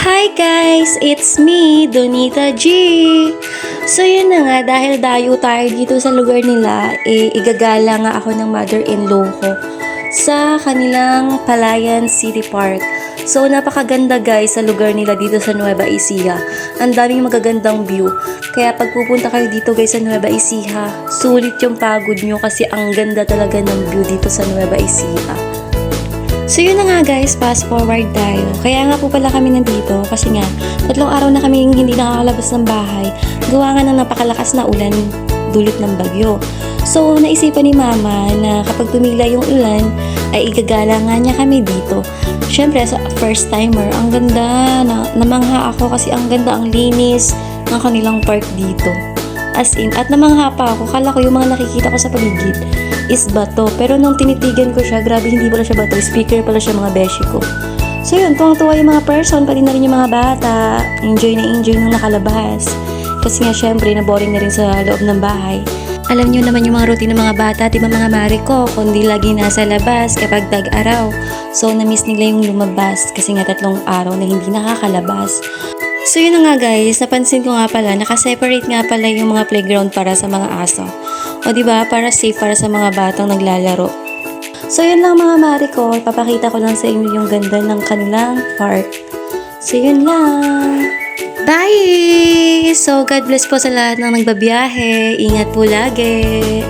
Hi guys! It's me, Donita G! So yun na nga, dahil dayo tayo dito sa lugar nila, igagala nga ako ng mother-in-law ko sa kanilang Palayan City Park. So napakaganda guys sa lugar nila dito sa Nueva Ecija. Ang daming magagandang view. Kaya pag pupunta kayo dito guys sa Nueva Ecija, sulit yung pagod nyo kasi ang ganda talaga ng view dito sa Nueva Ecija. So yun na nga guys, fast forward tayo. Kaya nga po pala kami nandito kasi nga 3 araw na kami hindi nakakalabas ng bahay. Gawa nga ng napakalakas na ulan dulot ng bagyo. So naisipan ni mama na kapag tumila yung ulan ay igagala nga niya kami dito. Syempre sa first timer, ang ganda, namangha ako kasi ang ganda, ang linis ng kanilang park dito. As in, at namangha pa ako, kala ko yung mga nakikita ko sa paligid is bato. Pero nung tinitigan ko siya, grabe hindi pala siya bato. Speaker pala siya mga beshi ko. So yun, tuwang-tuwa yung mga person, pati na rin yung mga bata. Enjoy na enjoy nung nakalabas. Kasi nga syempre, na-boring na rin sa loob ng bahay. Alam nyo naman yung mga routine ng mga bata, diba mga mare ko, kundi lagi nasa labas kapag tag-araw. So na-miss nila yung lumabas kasi nga 3 araw na hindi nakakalabas. So yun na nga guys, napansin ko nga pala, nakaseparate nga pala yung mga playground para sa mga aso. O diba, para safe para sa mga batang naglalaro. So yun lang mga mare ko, papakita ko lang sa inyo yung ganda ng kanilang park. So yun lang. Bye! So God bless po sa lahat ng nagbabiyahe. Ingat po lagi.